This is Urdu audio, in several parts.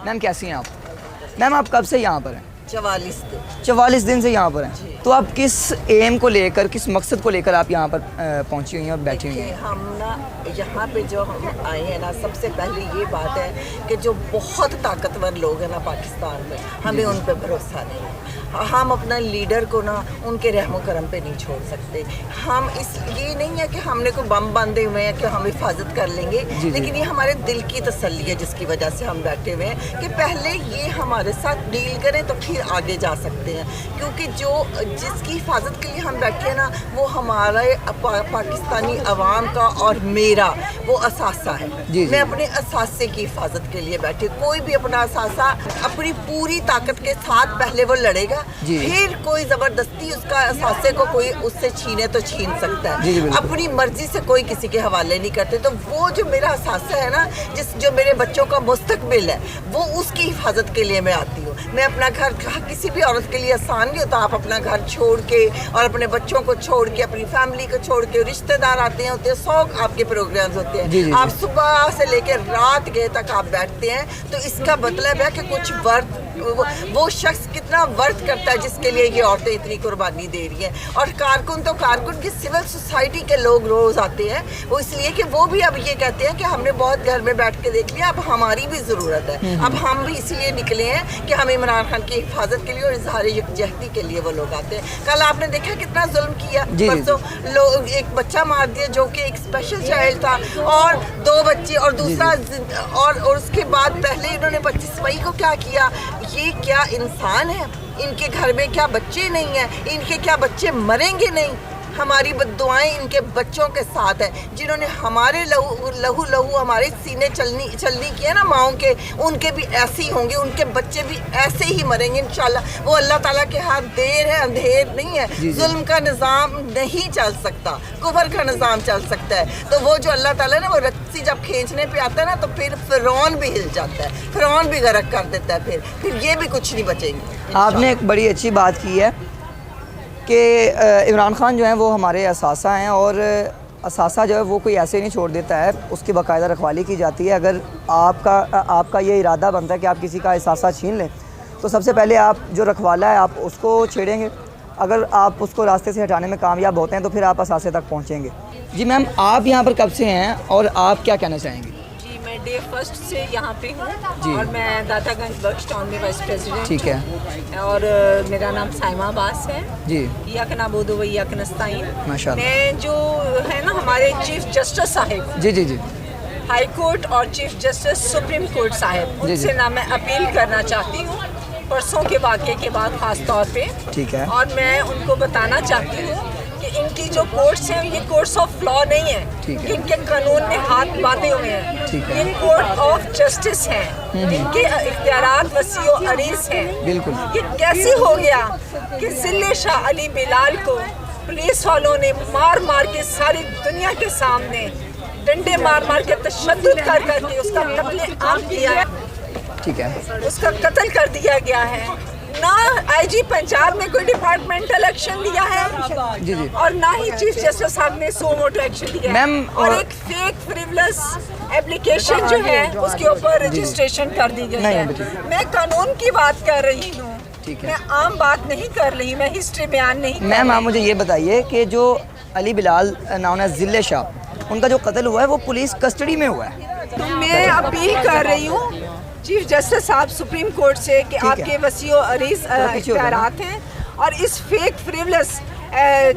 میم کیسی ہیں آپ؟ میم آپ کب سے یہاں پر ہیں؟ 44 دن سے یہاں پر ہیں. تو آپ کس ایم کو لے کر, کس مقصد کو لے کر آپ یہاں پر پہنچی ہوئی ہیں اور بیٹھی ہوئی ہیں؟ ہم نا یہاں پہ جو ہم آئے ہیں نا, سب سے پہلے یہ بات ہے کہ جو بہت طاقتور لوگ ہیں نا پاکستان میں, ہمیں ان پہ بھروسہ نہیں ہے. ہم اپنا لیڈر کو نا ان کے رحم و کرم پہ نہیں چھوڑ سکتے. ہم اس یہ نہیں ہے کہ ہم نے کوئی بم باندھے ہوئے ہیں کہ ہم حفاظت کر لیں گے, لیکن یہ ہمارے دل کی تسلی ہے جس کی وجہ سے ہم بیٹھے ہوئے ہیں کہ پہلے یہ ہمارے ساتھ ڈیل کریں تو پھر آگے جا سکتے ہیں. کیونکہ جو جس کی حفاظت کے لیے ہم بیٹھے ہیں نا, وہ ہمارے پاکستانی عوام کا اور میرا وہ اثاثہ ہے. میں اپنے اثاثے کی حفاظت کے لیے بیٹھی. کوئی بھی اپنا اثاثہ اپنی پوری طاقت کے ساتھ پہلے وہ لڑے گا, پھر کوئی زبردستی اس کا اثاثے کو کوئی اس سے چھینے تو چھین سکتا ہے. اپنی مرضی سے کوئی کسی کے حوالے نہیں کرتے. تو وہ جو میرا اثاثہ ہے نا, جو میرے بچوں کا مستقبل ہے, وہ اس کی حفاظت کے لیے میں آتی ہوں. میں اپنا گھر, کسی بھی عورت کے لیے آسان نہیں ہوتا. آپ اپنا گھر چھوڑ کے اور اپنے بچوں کو چھوڑ کے, اپنی فیملی کو چھوڑ کے, رشتہ دار آتے ہیں, 100 آپ کے پروگرامز ہوتے ہیں, آپ صبح سے لے کے رات گئے تک آپ بیٹھتے ہیں. تو اس کا مطلب ہے کہ کچھ وہ شخص کتنا ورت کرتا ہے جس کے لیے یہ عورتیں اتنی قربانی دے رہی ہیں. اور کارکن تو کارکن کی سول سوسائٹی کے لوگ روز آتے ہیں, وہ اس لیے کہ وہ بھی اب یہ کہتے ہیں کہ ہم نے بہت گھر میں بیٹھ کے دیکھ لیا, اب ہماری بھی ضرورت ہے. اب ہم بھی اسی لیے نکلے ہیں کہ ہم عمران خان کی حفاظت کے لیے اور اظہار یکجہتی کے لیے وہ لوگ آتے ہیں. کل آپ نے دیکھا کتنا ظلم کیا, پرسوں لوگ ایک بچہ مار دیا جو کہ ایک اسپیشل چائلڈ تھا, اور 2 بچے, اور دوسرا اور اس کے بعد پہلے انہوں نے 25 مئی کو کیا کیا. یہ کیا انسان ہے؟ ان کے گھر میں کیا بچے نہیں ہیں؟ ان کے کیا بچے مریں گے نہیں؟ ہماری دعائیں ان کے بچوں کے ساتھ ہیں, جنہوں نے ہمارے لہو ہمارے سینے چلنی کی ہے نا ماؤں کے, ان کے بھی ایسے ہی ہوں گے, ان کے بچے بھی ایسے ہی مریں گے انشاءاللہ. وہ اللہ تعالیٰ کے ہاتھ دیر ہے, اندھیر نہیں ہے. ظلم کا نظام نہیں چل سکتا, کفر کا نظام چل سکتا ہے. تو وہ جو اللہ تعالیٰ نے وہ رسی جب کھینچنے پہ آتا ہے نا, تو پھر فرعون بھی ہل جاتا ہے, فرعون بھی غرق کر دیتا ہے. پھر یہ بھی کچھ نہیں بچیں گے. آپ نے ایک بڑی اچھی بات کی ہے کہ عمران خان جو ہیں وہ ہمارے اثاثہ ہیں, اور اثاثہ جو ہے وہ کوئی ایسے نہیں چھوڑ دیتا ہے, اس کی باقاعدہ رکھوالی کی جاتی ہے. اگر آپ کا یہ ارادہ بنتا ہے کہ آپ کسی کا اثاثہ چھین لیں, تو سب سے پہلے آپ جو رکھوالا ہے آپ اس کو چھیڑیں گے. اگر آپ اس کو راستے سے ہٹانے میں کامیاب ہوتے ہیں تو پھر آپ اثاثے تک پہنچیں گے. جی میم, آپ یہاں پر کب سے ہیں اور آپ کیا کہنا چاہیں گے؟ ڈے فرسٹ سے یہاں پہ ہوں, اور میں داتا گنج برکس ٹاؤن میں وائس پریزیڈنٹ. ٹھیک ہے. اور میرا نام سائمہ عباس ہے. جی. ایاک نعبد و ایاک نستعین. ماشاءاللہ. میں جو ہے نا ہمارے چیف جسٹس صاحب, جی ہائی کورٹ اور چیف جسٹس سپریم کورٹ صاحب, ان سے نہ میں اپیل کرنا چاہتی ہوں پرسوں کے واقعے کے بعد خاص طور پہ. ٹھیک ہے. اور میں ان کو بتانا چاہتی ہوں کہ ان کی جو کورٹس ہیں یہ کورٹس آف لا نہیں ہیں, ان کے قانون میں ہاتھ باندھے ہوئے ہیں. یہ کورٹ آف جسٹس ہیں, ان کے اختیارات وسیع و عریض ہیں. بالکل. یہ کیسے ہو گیا کہ ذل شاہ علی بلال کو پولیس والوں نے مار کے ساری دنیا کے سامنے ڈنڈے مار کے تشدد کر کے اس کا قتل عام کیا ہے. ٹھیک ہے. اس کا قتل کر دیا گیا ہے. نہ آئی جی پنجاب نے کوئی ڈپارٹمنٹل ایکشن لیا ہے, اور نہ ہی چیف جسٹس صاحب نے سو موٹو ایکشن لیا ہے. اور ایک فیک فریولس ایپلیکیشن جو ہے اس کے اوپر رجسٹریشن کر دی گئی ہے. میں قانون کی بات کر رہی ہوں, میں عام بات نہیں کر رہی, میں ہسٹری بیان نہیں. میم آپ مجھے یہ بتائیے کہ جو علی بلال نام ہے ذل شاہ, ان کا جو قتل ہوا ہے وہ پولیس کسٹڈی میں ہوا ہے. تو میں اپیل کر رہی ہوں چیف جسٹس صاحب سپریم کورٹ سے کہ آپ کے وسیع و عریض اختیارات ہیں, اور اس فیک فریولس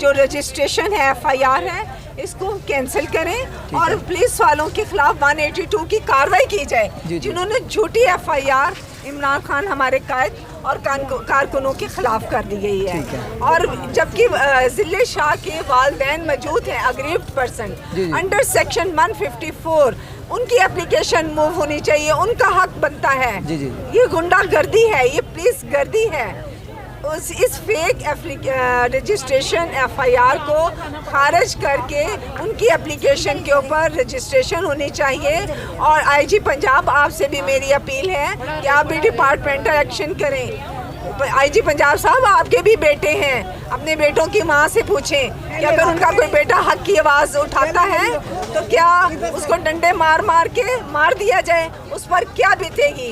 جو رجسٹریشن ہے FIR ہے, اس کو کینسل کریں, اور پولیس والوں کے خلاف 182 کی کارروائی کی جائے جنہوں نے جھوٹی FIR عمران خان ہمارے قائد اور کارکنوں کے خلاف کر دی گئی ہے. اور جبکہ ذل شاہ کے والدین موجود ہیں, اگریوڈ پرسن انڈر سیکشن 154, ان کی اپلیکیشن موو ہونی چاہیے, ان کا حق بنتا ہے. یہ گنڈا گردی ہے, یہ پولیس گردی ہے. اس فیک رجسٹریشن FIR کو خارج کر کے ان کی اپلیکیشن کے اوپر رجسٹریشن ہونی چاہیے. اور آئی جی پنجاب آپ سے بھی میری اپیل ہے کہ آپ بھی ڈپارٹمنٹل ایکشن کریں. آئی جی پنجاب صاحب, آپ کے بھی بیٹے ہیں, اپنے بیٹوں کی ماں سے پوچھیں کہ اگر ان کا کوئی بیٹا حق کی آواز اٹھاتا ہے تو کیا اس کو ڈنڈے مار کے مار دیا جائے, اس پر کیا بیتے گی.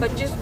25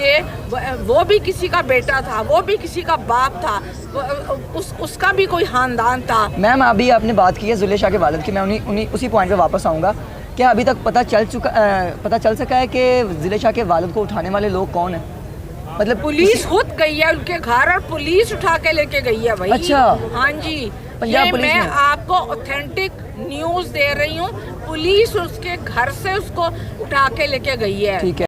کہ وہ بھی کسی کا بیٹا تھا, وہ بھی کسی کا باپ تھا, اس کا بھی کوئی خاندان تھا. میم ابھی آپ نے بات کی ہے زلیخا کے والد کی, میں اسی پوائنٹ پہ واپس آؤں گا. کیا ابھی تک پتہ چل سکا ہے کہ زلیخا کے والد کو اٹھانے والے لوگ کون ہیں؟ مطلب پولیس خود گئی ہے ان کے گھر اور پولیس اٹھا کے لے کے گئی ہے بھائی. اچھا. ہاں جی, پنجاب یہ پولیس میں نے؟ آپ کو اوتھینٹک نیوز دے رہی ہوں. پولیس اس کے گھر سے اس کو اٹھا کے لے کے گئی ہے. ٹھیک ہے.